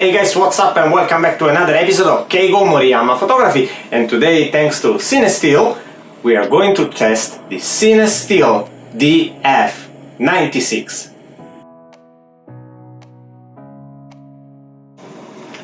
Hey guys, what's up and welcome back to another episode of Keigo Moriyama Photography. And today, thanks to CineStill, we are going to test the CineStill Df96.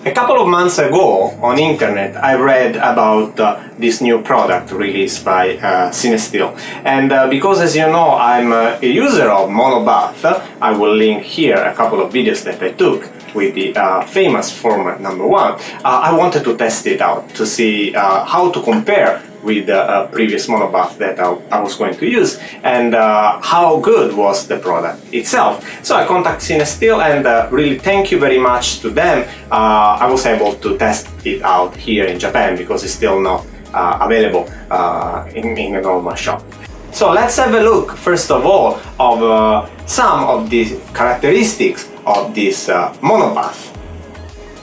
A couple of months ago on internet I read about this new product released by CineStill, and because, as you know, I'm a user of Monobath, I will link here a couple of videos that I took with the famous format number 1. I wanted to test it out to see how to compare with the previous Monobath that I was going to use, and how good was the product itself. So I contacted CineStill, and really thank you very much to them. I was able to test it out here in Japan because it's still not available in a normal shop. So let's have a look first of all of some of the characteristics of this Monobath.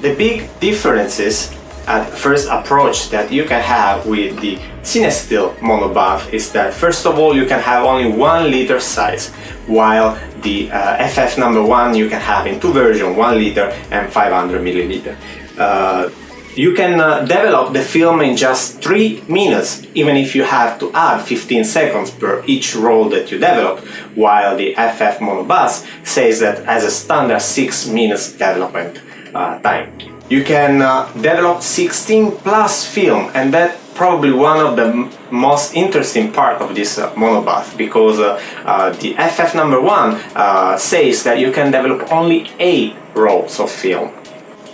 The big differences at first approach that you can have with the CineStill Monobath is that first of all you can have only 1 liter size, while the FF number 1 you can have in 2 versions, 1 liter and 500 milliliter. You can develop the film in just 3 minutes, even if you have to add 15 seconds per each roll that you develop, while the FF Monobath says that as a standard 6 minutes development time. You can develop 16 plus film, and that's probably one of the most interesting part of this Monobath, because the FF number 1 says that you can develop only 8 rolls of film.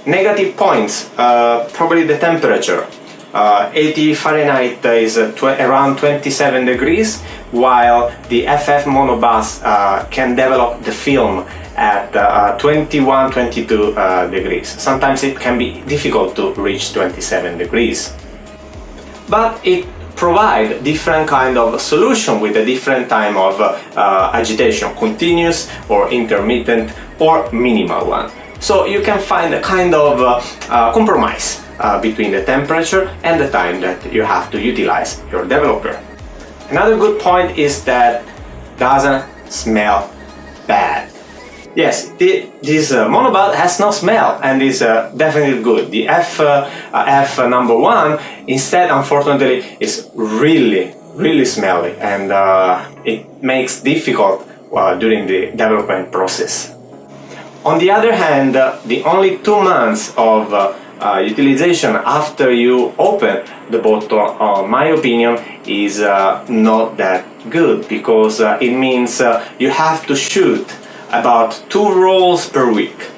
Negative points, probably the temperature. 80 Fahrenheit is around 27 degrees, while the FF Monobath can develop the film at 21-22 degrees. Sometimes it can be difficult to reach 27 degrees. But it provides different kind of solution with a different time of agitation, continuous or intermittent or minimal one. So you can find a kind of compromise between the temperature and the time that you have to utilize your developer. Another good point is that doesn't smell bad. Yes, this Monobath has no smell and is definitely good. The F number 1 instead, unfortunately, is really smelly, and it makes difficult during the development process. On the other hand, the only 2 months of utilization after you open the bottle, in my opinion, is not that good, because it means you have to shoot about 2 rolls per week.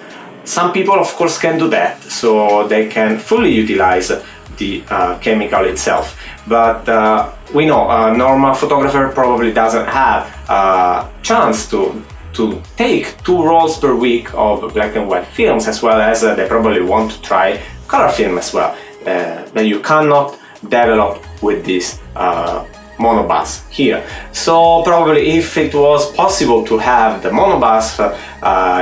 Some people, of course, can do that, so they can fully utilize the chemical itself. But we know a normal photographer probably doesn't have a chance to take 2 rolls per week of black and white films, as well as they probably want to try color film as well, that you cannot develop with this Monobath here. So probably if it was possible to have the Monobath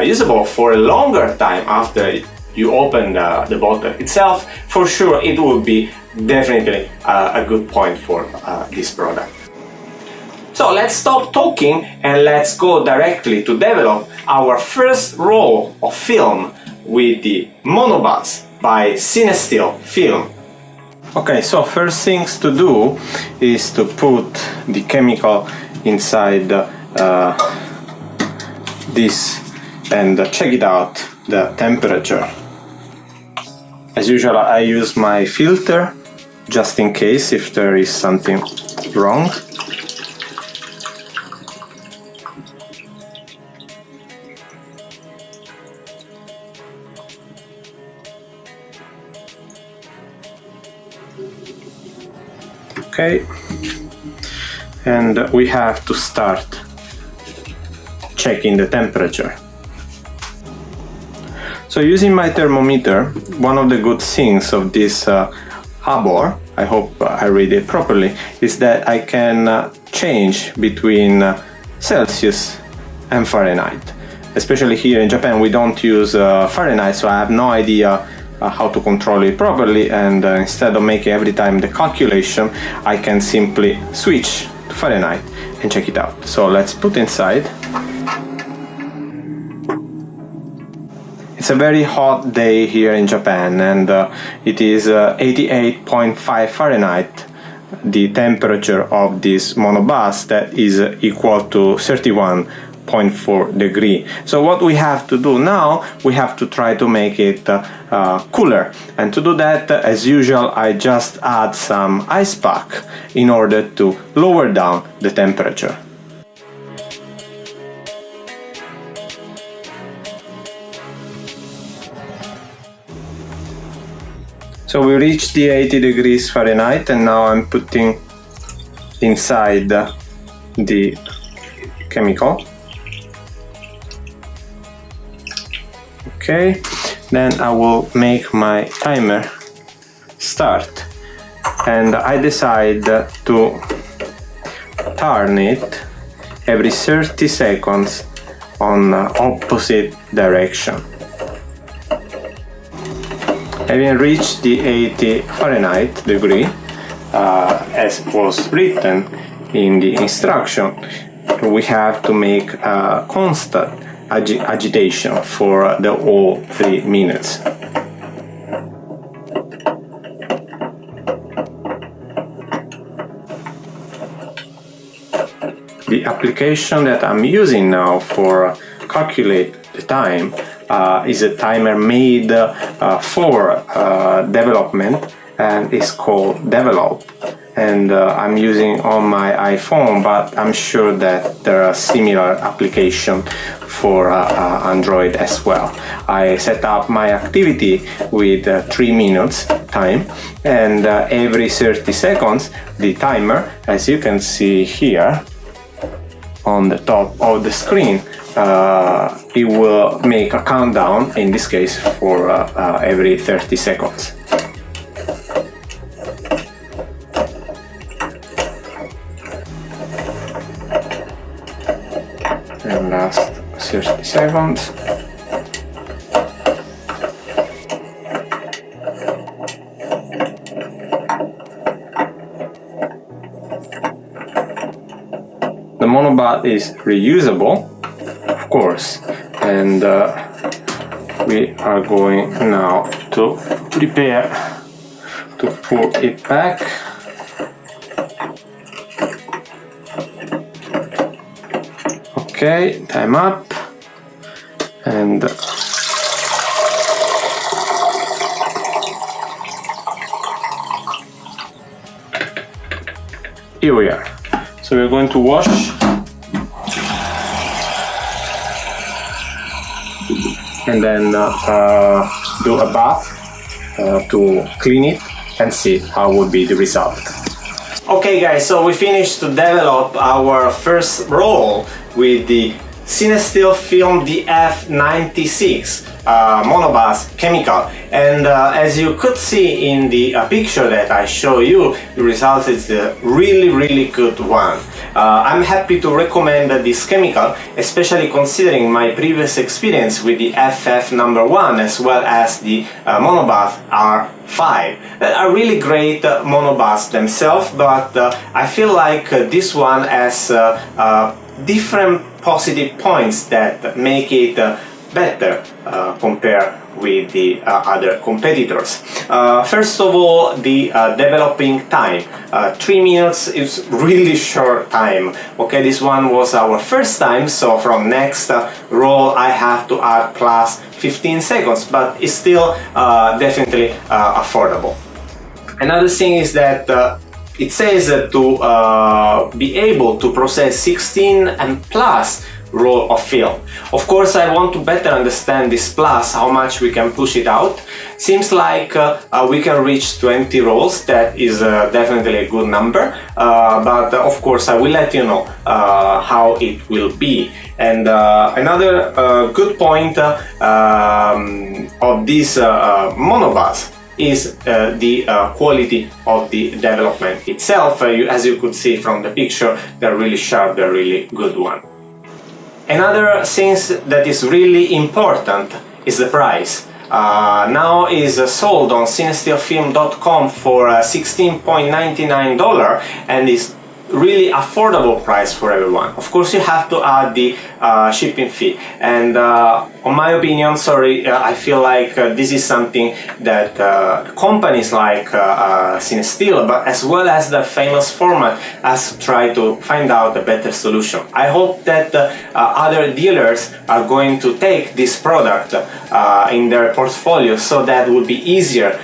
usable for a longer time after you open the bottle itself, for sure it would be definitely a good point for this product. So let's stop talking and let's go directly to develop our first roll of film with the Monobath by CineStillFilm. Okay, so first things to do is to put the chemical inside this and check it out, the temperature. As usual, I use my filter just in case if there is something wrong. Okay, and we have to start checking the temperature. So using my thermometer, one of the good things of this Habor, I hope I read it properly, is that I can change between Celsius and Fahrenheit. Especially here in Japan we don't use Fahrenheit, so I have no idea how to control it properly, and instead of making every time the calculation, I can simply switch to Fahrenheit and check it out. So let's put inside. It's a very hot day here in Japan, and it is 88.5 Fahrenheit, the temperature of this monobath, that is equal to 31.4 degrees. So what we have to do now, we have to try to make it cooler, and to do that, as usual, I just add some ice pack in order to lower down the temperature. So we reached the 80 degrees Fahrenheit, and now I'm putting inside the chemical. Okay, then I will make my timer start, and I decide to turn it every 30 seconds on opposite direction. Having reached the 80 Fahrenheit degree, as was written in the instruction, we have to make a constant agitation for the whole 3 minutes. The application that I'm using now for calculate the time is a timer made for development, and is called Develop, and I'm using on my iPhone, but I'm sure that there are similar applications for Android as well. I set up my activity with 3 minutes time, and every 30 seconds the timer, as you can see here on the top of the screen, it will make a countdown, in this case for every 30 seconds. And last 30 seconds. The monobath is reusable, of course, and we are going now to prepare to pour it back. Okay, time up, and here we are. So we're going to wash and then do a bath to clean it and see how would be the result. Okay guys, so we finished to develop our first roll with the CineStillFilm Df96 monobath chemical, and as you could see in the picture that I show you, the result is a really good one. I'm happy to recommend this chemical, especially considering my previous experience with the FF1 as well as the Monobath R5. They are really great monobaths themselves, but I feel like this one has different positive points that make it better compared with the other competitors. First of all, the developing time. 3 minutes is really short time. Okay, this one was our first time, so from next roll I have to add plus 15 seconds, but it's still definitely affordable. Another thing is that it says to be able to process 16 and plus roll of film. Of course, I want to better understand this plus, how much we can push it out. Seems like we can reach 20 rolls. That is definitely a good number, but of course I will let you know how it will be. And another good point of this monobath is the quality of the development itself. As you could see from the picture, they're really sharp, they're really good one. Another thing that is really important is the price. Now is sold on CineStillFilm.com for $16.99 and is really affordable price for everyone. Of course, you have to add the shipping fee, and on my opinion, I feel like this is something that companies like CineStill, but as well as the famous format, has tried to find out a better solution. I hope that other dealers are going to take this product in their portfolio, so that would be easier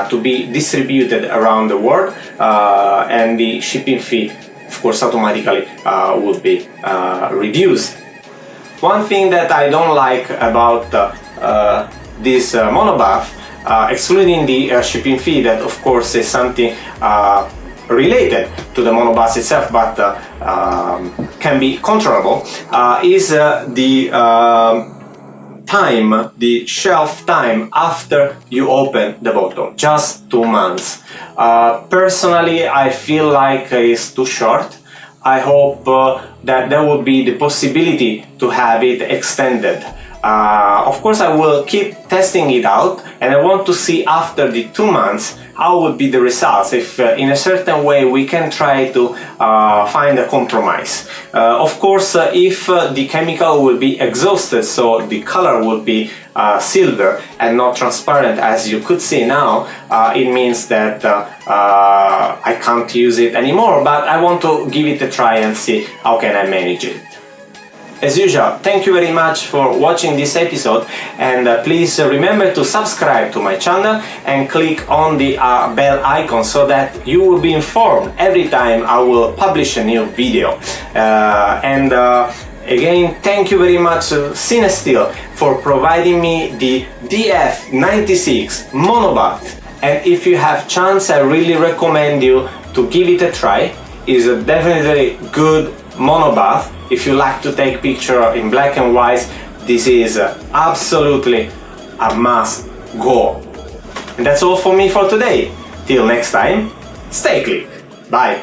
to be distributed around the world, and the shipping fee, of course, automatically would be reduced. One thing that I don't like about this monobath, excluding the shipping fee, that of course is something related to the monobath itself, but can be controllable, is the time, the shelf time after you open the bottle, just 2 months. Personally, I feel like it's too short. I hope that there will be the possibility to have it extended. Of course, I will keep testing it out, and I want to see after the 2 months how would be the results, if in a certain way we can try to find a compromise. Of course, if the chemical will be exhausted, so the color will be silver and not transparent, as you could see now, it means that I can't use it anymore, but I want to give it a try and see how can I manage it. As usual, thank you very much for watching this episode, and please remember to subscribe to my channel and click on the bell icon so that you will be informed every time I will publish a new video. Again, thank you very much CineStill for providing me the Df96 Monobath, and if you have chance, I really recommend you to give it a try. It's a definitely good monobath. If you like to take picture in black and white, this is absolutely a must go. And that's all for me for today. Till next time, stay click. Bye.